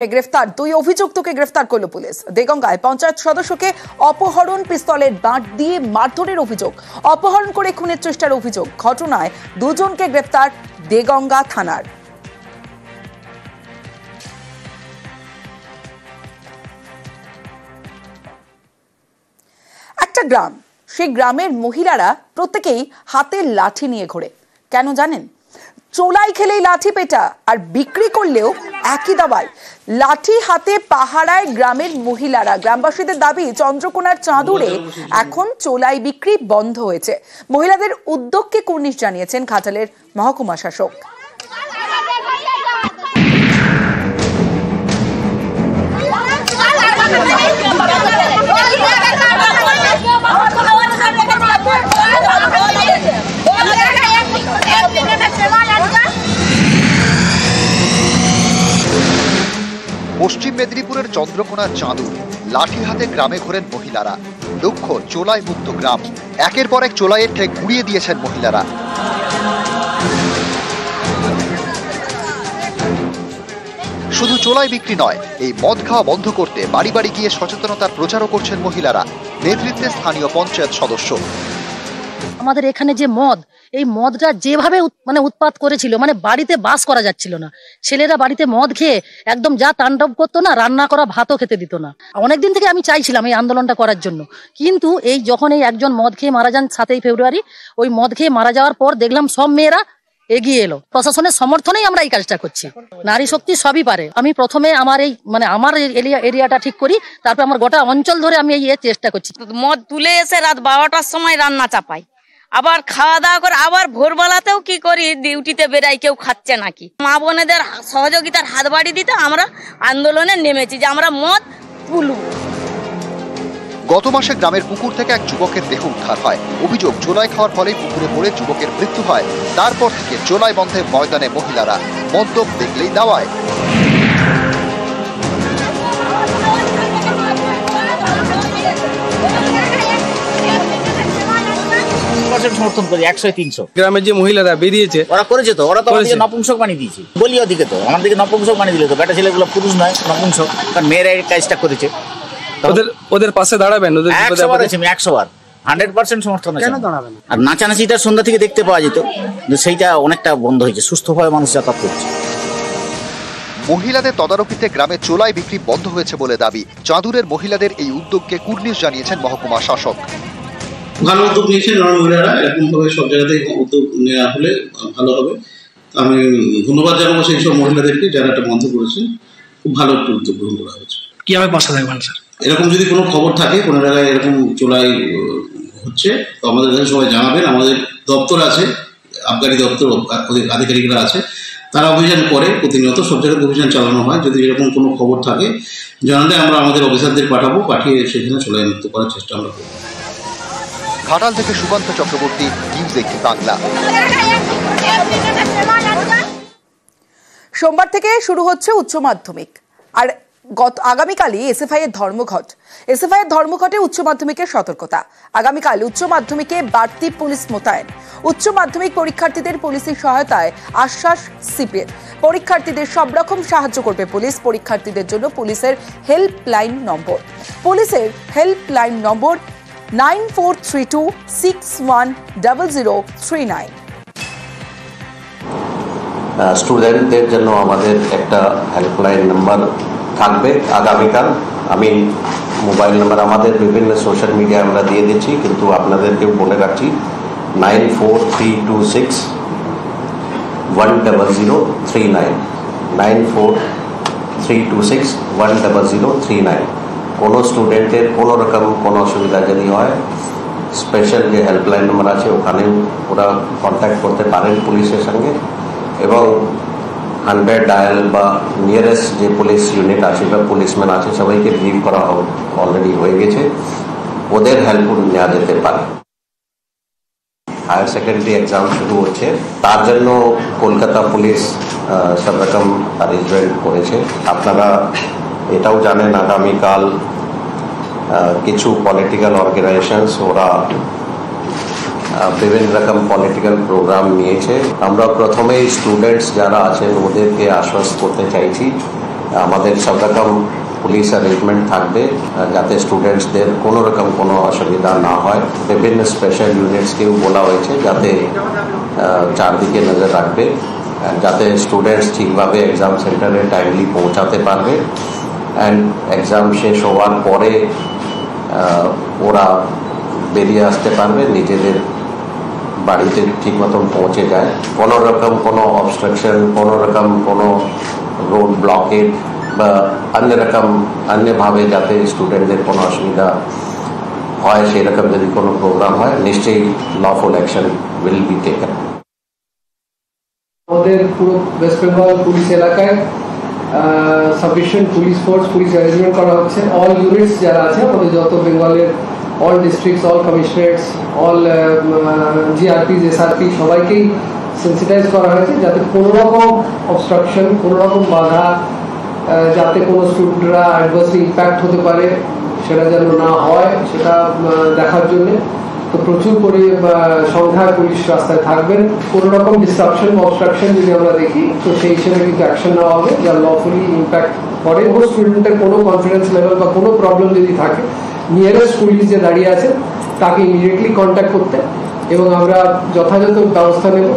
গ্রেফতার দুই অভিযুক্তকে গ্রেফতার করল পুলিশ। দেগঙ্গায় পঞ্চায়েত সদস্যকে অপহরণ, পিস্তলের বাঁট দিয়ে মারধরের অভিযোগ, অপহরণ করে খুনের চেষ্টার অভিযোগ। ঘটনায় দুজনকে গ্রেফতার দেগঙ্গা থানার। একটা গ্রাম, সেই গ্রামের মহিলারা প্রত্যেকেই হাতে লাঠি নিয়ে ঘোরে। কেন জানেন? চোলাই খেলেই লাঠি পেটা, আর বিক্রি করলেও একই দাবায়। লাঠি হাতে পাহারায় গ্রামের মহিলারা। গ্রামবাসীদের দাবি, চন্দ্রকোনার চাঁদুরে এখন চোলাই বিক্রি বন্ধ হয়েছে। মহিলাদের উদ্যোগকে কুর্নিশ জানিয়েছেন ঘাটালের মহকুমা শাসক। পশ্চিম মেদিনীপুরের চন্দ্রকোনার চাঁদুর লাঠি হাতে গ্রামে ঘোরেন মহিলারা। লক্ষ্য চোলাই মুক্ত গ্রাম। একের পর এক চোলাইয়ের ঠেক গুড়িয়ে দিয়েছেন মহিলারা। শুধু চোলাই বিক্রি নয়, এই মদ খাওয়া বন্ধ করতে বাড়ি বাড়ি গিয়ে সচেতনতার প্রচারও করছেন মহিলারা, নেতৃত্বে স্থানীয় পঞ্চায়েত সদস্য। আমাদের এখানে যে মদ, এই মদটা যেভাবে উৎপাত করেছিল, বাড়িতে বাস করা যাচ্ছিল না। ছেলেরা বাড়িতে মদ খেয়ে একদম যা তাণ্ডব করতো না, রান্না করা ভাতও খেতে দিত না। অনেকদিন থেকে আমি চাইছিলাম এই আন্দোলনটা করার জন্য, কিন্তু এই যখন এই একজন মদ খেয়ে মারা যান 7ই ফেব্রুয়ারি, ওই মদ খেয়ে মারা যাওয়ার পর দেখলাম সব মেয়েরা এগিয়ে এলো। প্রশাসনের সমর্থনেই আমরা এই কাজটা করছি। নারী শক্তি সবই পারে। আমি প্রথমে আমার এই আমার এরিয়াটা ঠিক করি, তারপর আমার গোটা অঞ্চল ধরে আমি এই চেষ্টা করছি। মদ তুলে এসে রাত 12টার সময় রান্না চাপাই, আবার খাওয়া দাওয়া করে আবার ভোরবেলাতেও কি করি, ডিউটিতে বেরাই, কেউ খাচ্ছে নাকি। মা বোনেদের সহযোগিতার হাত বাড়ি দিতে আমরা আন্দোলনে নেমেছি যে আমরা মদ তুলব। গত মাসে গ্রামের পুকুর থেকে এক যুবকের দেহ উদ্ধার হয়। অভিযোগ, চোলাই খাওয়ার ফলে পুকুরে পড়ে যুবকের মৃত্যু হয়। তারপর থেকে চোলাই বন্ধে ময়দানে মহিলারা। মদ্যপ দেখলেই দাওয়ায়। সমর্থন করি 100-300। গ্রামের যে মহিলারা বেরিয়েছে, ওরা করেছে তো, ওরা তো আমাদেরকে নপুংসক বানিয়ে দিয়েছে। বলি ওদিকে তো আমাদেরকে নপুংসক বানিয়ে দিলে তো, বেটা ছেলেগুলো পুরুষ নয়, নপুংসক। কারণ মেয়েরা এই কাজটা করেছে। ওদের পাশে দাঁড়াবেন? 100 বার আছে, আমি 100 বার 100% সমর্থন আছে। কেন দাঁড়াবেন? আর নাচানাচিটা সন্ধ্যা থেকে দেখতে পাওয়া যেত, সেইটা অনেকটা বন্ধ হয়েছে। সুস্থভাবে মানুষ যাতায়াত করছে। মহিলাদের তদারকিতে গ্রামে চোলাই বিক্রি বন্ধ হয়েছে বলে দাবি। চাঁদুরের মহিলাদের এই উদ্যোগকে কুর্নিশ জানিয়েছেন মহকুমা শাসক। ভালো উদ্যোগ নিয়েছেন মহিলারা। এরকম ভাবে সব জায়গাতেই উদ্যোগ নেওয়া হলে ভালো হবে। আমি ধন্যবাদ জানাবো সেই সব মহিলাদেরকে যারা এটা বন্ধ করেছেন। খুব ভালো একটা উদ্যোগ গ্রহণ করা হয়েছে। কিভাবে পাশে থাকবেন স্যার? এরকম যদি কোনো খবর থাকে, কোনো জায়গায় এরকম চোলাই হচ্ছে, তো আমাদের কাছে সবাই জানাবেন। আমাদের দপ্তর আছে, আবগারি দপ্তর আধিকারিকরা আছে, তারা অভিযান করে প্রতিনিয়ত। সব জায়গায় অভিযান চালানো হয়। যদি এরকম কোনো খবর থাকে জানালে আমরা আমাদের অফিসারদের পাঠাবো, পাঠিয়ে সেখানে চোলাই মুক্ত করার চেষ্টা আমরা করব। ঘাটাল থেকে সুকান্ত চক্রবর্তী, নিউজ 18 বাংলা। সোমবার থেকে শুরু হচ্ছে উচ্চ মাধ্যমিক, আর আগামীকালই এসএফআই এর ধর্মঘট। এসএফআই এর ধর্মঘটে উচ্চ মাধ্যমিকের সতর্কতা। আগামীকাল উচ্চ মাধ্যমিকে বাড়তি পুলিশ মোতায়েন। উচ্চ মাধ্যমিক পরীক্ষার্থীদের পুলিশের সহায়তায় আশ্বাস সিপিএর। পরীক্ষার্থীদের সব রকম সাহায্য করবে পুলিশ। পরীক্ষার্থীদের জন্য পুলিশের হেল্পলাইন নম্বর 9432610039। স্টুডেন্টদের জন্য আমাদের একটা হেল্পলাইন নাম্বার থাকবে আগামীকাল। আমি মোবাইল নাম্বার আমাদের বিভিন্ন সোশ্যাল মিডিয়া আমরা দিয়ে দিচ্ছি, কিন্তু আপনাদেরকেও বলে রাখছি 9432610039 9432610039। কোনো স্টুডেন্টের কোনো রকম কোনো অসুবিধা যদি হয়, স্পেশাল যে হেল্পলাইন নাম্বার আছে ওখানেও ওরা কন্ট্যাক্ট করতে পারেন পুলিশের সঙ্গে। এবং 100 ডায়াল বা নিয়ারেস্ট যে পুলিশ ইউনিট আছে বা পুলিশম্যান আছে সবাইকে ব্রিফ করা অলরেডি হয়ে গেছে, ওদের হেল্প নেওয়া যেতে পারে। হায়ার সেকেন্ডারি এক্সাম শুরু হচ্ছে, তার জন্য কলকাতা পুলিশ সব রকম অ্যারেঞ্জমেন্ট করেছে। আপনারা এটাও জানেন আগামীকাল কিছু পলিটিক্যাল অর্গানাইজেশনস ওরা বিভিন্ন রকম পলিটিক্যাল প্রোগ্রাম নিয়েছে। আমরা প্রথমেই স্টুডেন্টস যারা আছেন ওদেরকে আশ্বস্ত করতে চাইছি আমাদের সব রকম পুলিশ অ্যারেঞ্জমেন্ট থাকবে যাতে স্টুডেন্টসদের কোনো রকম কোনো অসুবিধা না হয়। বিভিন্ন স্পেশাল ইউনিটসকেও বলা হয়েছে যাতে চারদিকে নজর রাখবে, যাতে স্টুডেন্টস ঠিকভাবে এক্সাম সেন্টারে টাইমলি পৌঁছাতে পারবে অ্যান্ড এক্সাম শেষ হওয়ার পরে ওরা বেরিয়ে আসতে পারবে, নিজেদের বাড়িতে ঠিক মতন পৌঁছে যায়। কোনো রকম কোনো অবস্ট্রাকশন, কোনো রকম কোনো রোড ব্লকেড বা অন্যভাবে যাতে স্টুডেন্টদের কোনো অসুবিধা হয় সেরকম যদি কোনো প্রোগ্রাম হয় নিশ্চয়ই lawful action will be taken. আমাদের পুরো ওয়েস্ট বেঙ্গল পুলিশ এলাকায় sufficient police force, police arrangement করা হচ্ছে। অল ইউনিটস যারা আছে আমাদের যত বেঙ্গলের all districts, all commissionerates, all GRP, SRP সবাইকেই সেন্সিটাইজ করা হয়েছে যাতে কোনো রকম অবস্ট্রাকশন, কোনো রকম বাধা, যাতে কোনো স্টুডেন্টরা অ্যাডভার্সলি ইম্প্যাক্ট হতে পারে সেটা যেন না হয় সেটা দেখার জন্য তো প্রচুর করে সংখ্যায় পুলিশ রাস্তায় থাকবেন। কোনো রকম ডিস্ট্রাকশন বা অবস্ট্রাকশন যদি আমরা দেখি তো সেই হিসেবে কিন্তু অ্যাকশন নেওয়া হবে যা লফুলি ইম্প্যাক্ট করে। কোনো স্টুডেন্টের কোনো কনফিডেন্স লেভেল বা কোনো প্রবলেম যদি থাকে নিয়ারেস্ট পুলিশ যে দাঁড়িয়ে আছে তাকে ইমিডিয়েটলি কন্ট্যাক্ট করতে এবং আমরা যথাযথ ব্যবস্থা নেব।